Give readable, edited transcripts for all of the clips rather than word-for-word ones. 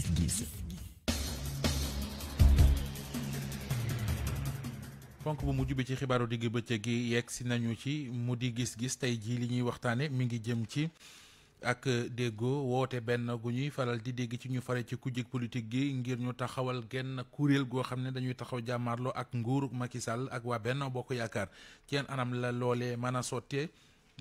gis-gis. ponk bu mujj bi ci xibaaru digg bëccëg gi yegg si nañu ci mu di gis-gis tey jii li ñuy waxtaane mi ngi jëm ci ak déggoo woote benn gu ñuy faral di dégg ci ñu fare ci kujjeg politique gi ngir ñu taxawal genn kuréel goo xam ne dañuy taxaw jàmmaarloo ak nguuru Macky Sall ak waa Benno Bokk Yaakaar ci yenn anam la loolee mën a sottee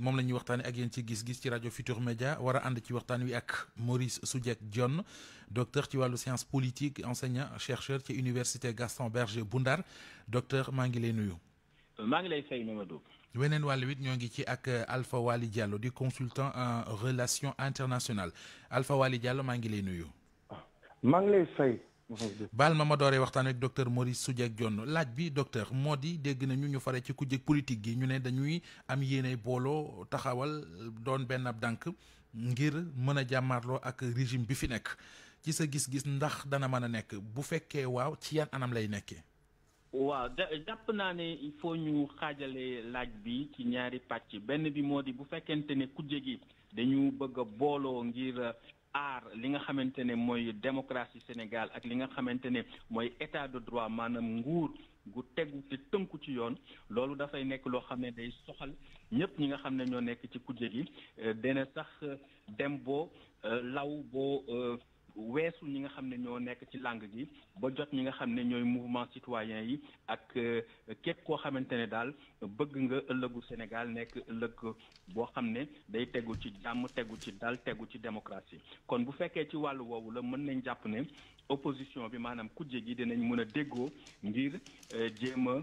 moom la ñuy waxtaane ak yéen ci gis-gis ci rajo Futur Média war a ànd ci waxtaan wi ak Maurice Soudieck Dione docteur ci wàllu science politique enseignant chercheur ci université Gaston Berger bu Ndar docteur maa ngi lay nuyu. maa ngi lay fay Mamadou. weneen wàllu it ñoo ngi ci ak Alpha Wali Diallo di consultant en relations internationales Alpha Wali Diallo maa ngi lay nuyu. maa ngi lay fay. baal ma dooree waxtaan ak docteur Maurice Soudieck Dione laaj bi docteur moo di dégg nañu ñu fare ci kujjeg politique gi ñu ne dañuy am yéene booloo taxawal doon benn ab dànk ngir mën a jàmmaarloo ak régime bi fi nekk ci sa gis-gis ndax dana mën a nekk bu fekkee waaw ci yan anam lay nekkee. waaw jàpp naa ne il faut ñu xaajale laaj bi ci ñaari pàcc benn bi moo di bu fekkente ne kujje gi dañu bëgg a booloo ngir aar li nga xamante ne mooy démocratie Sénégal ak li nga xamante ne mooy état de droit maanaam nguur gu tegu te tënku ci yoon loolu dafay nekk loo xam ne day soxal ñëpp ñi nga xam ne ñoo nekk ci kujje gi dina sax dem boo law boo weesu ñi nga xam ne ñoo nekk ci langue gi ba jot ñi nga xam ne ñooy mouvement citoyen yi ak képp koo xamante ne daal bëgg nga ëllëgu Sénégal nekk ëllëg boo xam ne day tegu ci jàmm tegu ci dal tegu ci démocratie kon bu fekkee ci wàllu woowu la mën nañ jàpp ne opposition bi maanaam kujje gi dinañ mën a déggoo ngir jéem a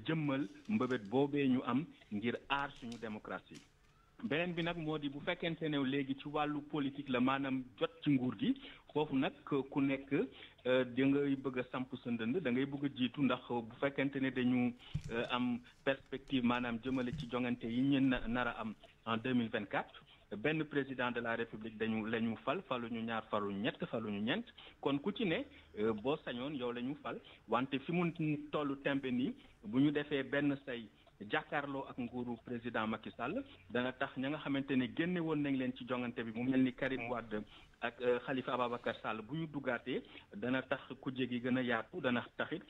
jëmmal mbëbët boobee ñu am ngir aar suñu démocratie. beneen bi nag moo di bu fekkente ne léegi ci wàllu politique la maanaam jot ci nguur gi foofu nag ku nekk da ngay bëgg a samp sa ndënd da ngay bëgg a jiitu ndax bu fekkente ne dañu am perspective maanaam jëmale ci jongante yi ñu nar a am en 2024 benn président de la république la ñu faluñu ñaar faluñu ñett faluñu ñeent kon ku ci ne boo sañoon yow la ñu fal wante fi mu tollu tembe nii bu ñu defee benn say jàkkaarloo ak nguuru président Macky Sall dana tax ña nga xamante ne génne woon nañ leen ci jongante bi mu mel ni Karim Wade ak Khalifa Ababacar Sall bu ñu duggaatee dana tax kujje gi gën a yaatu dana taxit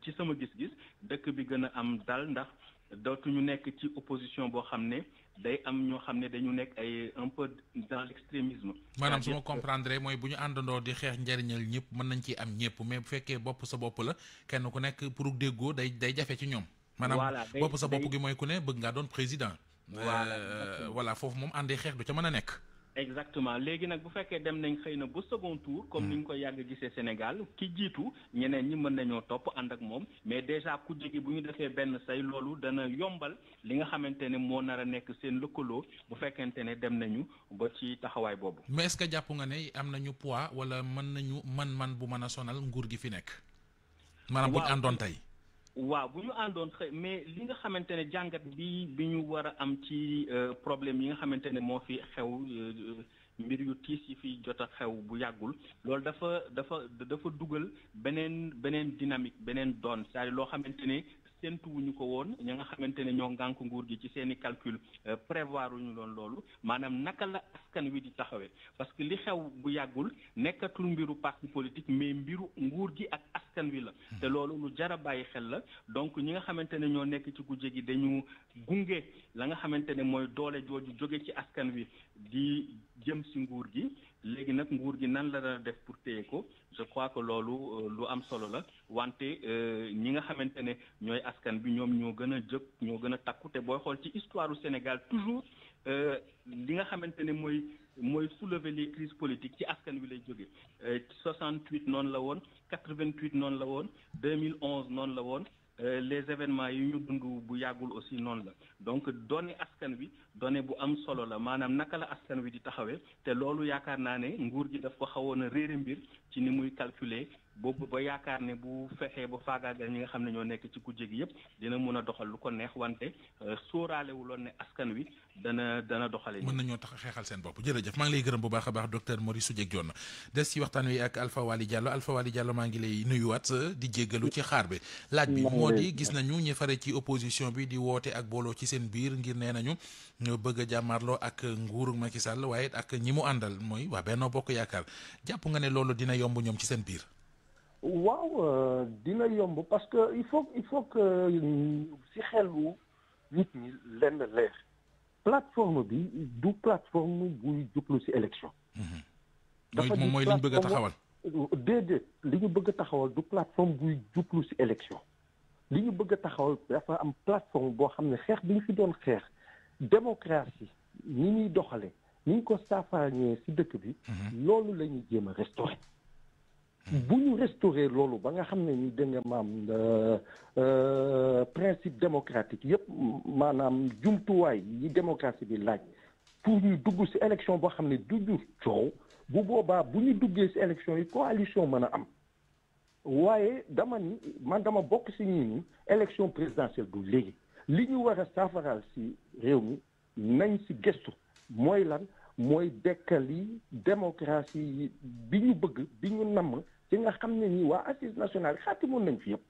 ci sama gis-gis dëkk bi gën a am dal ndax dootuñu nekk ci opposition boo xam ne day am ñoo xam ne dañu nekk ay un peu dans l'extrémisme. maanaam su ma comprendre mooy bu ñu àndandoo di xeex njariñal ñëpp mën nañ ci am ñëpp mais bu fekkee bopp sa bopp la kenn ku nekk pour déggoo day jafe ci ñoom. maanaam bopp sa bopp gi mooy ku ne bëgg ngaa doon président. voilà foofu moom àndee xeex du ca mën a nekk. exactement léegi nag bu fekkee dem nañ xëy na ba second tour comme ni ñu ko yàgg gisee Sénégal ki jiitu ñeneen ñi mën nañoo topp ànd ak moom mais déjà ku jigi bu ñu defee benn say loolu dana yombal li nga xamante ne moo nar a nekk seen lëkkaloo bu fekkente ne dem nañu ba ci taxawaay boobu. mais est-ce que jàpp nga ne am nañu poids wala mën nañu man bu mën a sonal nguur gi fi nekk. maanaam bu ñu àndoon tey. waaw bu ñu àndoon xëy mais li nga xamante ne jàngat bi ñu war a am ci problème yi nga xamante ne moo fi xew mbir yu tiis yi fi jot a xew bu yàggul loolu dafa dugal beneen dynamique beneen doon c'est-à-dire loo xamante ne séentuwuñu ko woon ña nga xamante ne ñoo ngànk nguur gi ci seen i calcul prévoir uñu doon loolu maanaam naka la askan wi di taxawee parce que li xew bu yàggul nekkatul mbiru parti politique mais mbiru nguur gi ak askan wi la te loolu lu jar a bàyyi xel la donc ñi nga xamante ne ñoo nekk ci kujje gi dañu gunge la nga xamante ne mooy doole jooju jóge ci askan wi di jëm si nguur gi léegi nag nguur gi nan la def pour téye ko je crois que loolu lu am solo la wante ñi nga xamante ne ñooy askan bi ñoom ñoo gën a jóg ñoo gën a takku te booy xool ci histoire du Sénégal toujours li nga xamante ne mooy soulever les crises politiques ci askan wi lay jóge 68 noonu la woon 88 noonu la woon 2011 noonu la woon les événements yi ñu dund bu yàggul aussi noonu la donc donné askan wi donné bu am solo la maanaam naka la askan wi di taxawee te loolu yaakaar naa ne nguur gi daf ko xawoon a réere mbir ci ni muy calculer boobu ba yaakaar ne bu fexee ba faagaagal ñi nga xam ne ñoo nekk ci kujje gi yëpp dina mun a doxal lu ko neex wante sóoraalewuloon ne askan wi dana doxale mën nañoo tax xeexal seen bopp jërëjëf maa ngi lay gërëm bu baax a baax docteur Maurice Soudieck Dione des ci waxtaan wi ak Alpha Wali Diallo maa ngi lay nuyuwaat di jéggalu ci xaar bi laaj bi moo di gis nañu ñi fare ci opposition bi di woote ak booloo ci seen biir ngir nee nañu bëgg a jàmmarloo ak nguuru Macky Sall waaye ak ñi mu àndal mooy waa Benno Bokk Yaakaar jàpp nga ne loolu dina yomb ñoom ci seen biir. waaw dina yomb parce que il faut que si xelu nit ñi lenn leer plateforme bi du plateforme buy jublu si élection. mooy li ñu bëgg a taxawal. déedéet li ñu bëgg a taxawal du plateforme buy jublu si élection li ñu bëgg a taxawal dafa am plateforme boo xam ne xeex bi ñu fi doon xeex démocratie ni ñuy doxale ni ñu ko saafarañee si dëkk bi. loolu la ñuy jéem a restaurer. bu ñu restaurer loolu ba nga xam ne ni da nga maam principe démocratique yëpp maanaam jumtuwaay yi démocratie bi laaj pour ñu dugg si élection boo xam ne du jur coow bu boobaa bu ñu duggee si élection yi coalition mën a am waaye dama ni man dama bokk si ñii ni élection présidentielle du léegi li ñu war a saafaraal si réew mi nañ si gëstu mooy lan mooy dekkali démocratie bi ñu bëgg bi ñu namm ci nga xam ne nii waa assise nationale xaatimoon nañ fi yëpp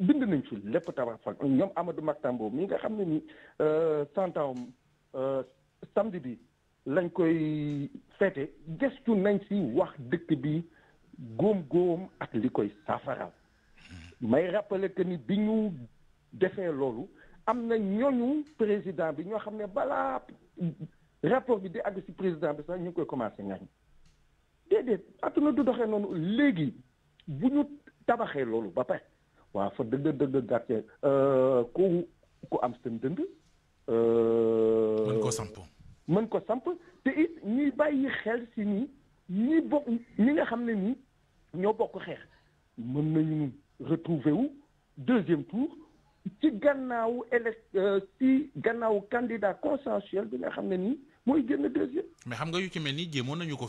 bind nañ fi lépp tabax fan ñoom Amadou Mahtambo mi nga xam ne ni 100 ans samedi bi lañ koy feete gëstu nañ si wax dëkk bi góom-góom ak li koy saafaral may rappeler que ni bi ñu defee loolu am na ñooñu président bi ñoo xam ne balaa rapport bi di àgg si président bi sax ñu ngi koy commencé ngañ déedéet adduna du doxee noonu léegi bu ñu tabaxee loolu ba pare waaw fa dëgg gàcce ku am seen dënd mën ko samp te it ñuy bàyyi xel si ni ñi bokk ñi nga xam ne ni ñoo bokk xeex mën nañu retrouver wu deuxième tour ci gannaaw ci gannaaw candidat consensuel bi nga xam ne nii mooy génn deuxième. mais xam nga yu ci mel ni jéemoon nañu ko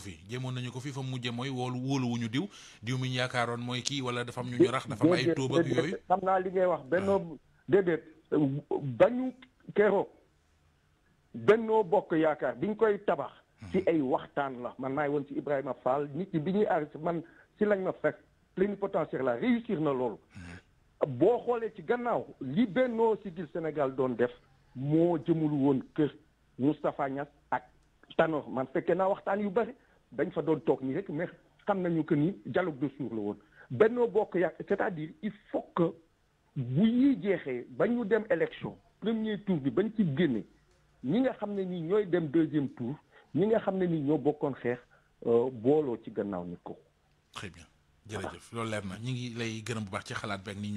fi fa mujje mooy wóoluwuñu diw mi ñu yaakaaroon mooy kii wala dafa am ñu rax dafa am ay tóob ak yooyu. xam naa li ngay wax Benno déedéet bañu keroog Benno Bokk Yaakaar biñ koy tabax. ci ay waxtaan la man maay woon ci Ibrahima Fall nit ñi bi ñuy arrêté man ci lañ ma fekk plénipotentiaire la réussir na loolu. boo xoolee ci gannaaw li Benno Siggil Sénégal doon def moo jëmul woon kër Moustapha Niass ak Tanor man fekkee naa waxtaan yu bëri dañ fa doon toog nii rek mais xam nañu que ni dialogue de sourds la woon Benno Bokk Yaakaar c'est-à-dire il faut que bu ñuy jeexee ba ñu dem élection premier tour bi bañ ci génne ñi nga xam ne ni ñooy dem deuxième tour ñi nga xam ne ni ñoo bokkoon xeex booloo ci gannaaw nit ko. très bien. jërëjëf loolu leer na ñu ngi lay gërëm bu baax ci xalaat beeg ni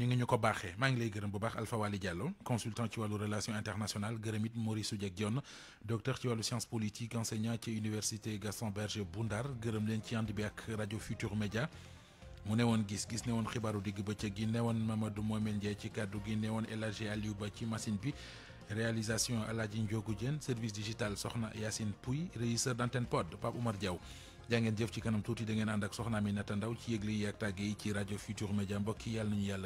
nga ñu ko baaxee maa ngi lay gërëm bu baax Alpha Wali Diallo consultant ci wàllu relation internationale gërëm it Maurice Soudieck Dione docteur ci wàllu science politique enseignant ci université Gaston Berger bu Ndar gërëm leen ci ànd bi ak rajo Futur Média mu ne woon gis ne woon xibaaru digg bëccëg gi ne woon Mamadou Mohamed Ndiaye ci kàddu gi ne woon El Hadji Aliou Ba ci machine bi réalisation Aladji Ndiogou Diène service digital Soxna Yacine Pouy régisseur d'antenne pod Pape Oumar Diaw jaa ngeen jëf ci kanam tuuti da ngeen ànd ak Soxna Aminata Ndaw ci yëgle yi ak tàgge yi ci rajo Futur Média mbokk yi yàlla nañu yàlla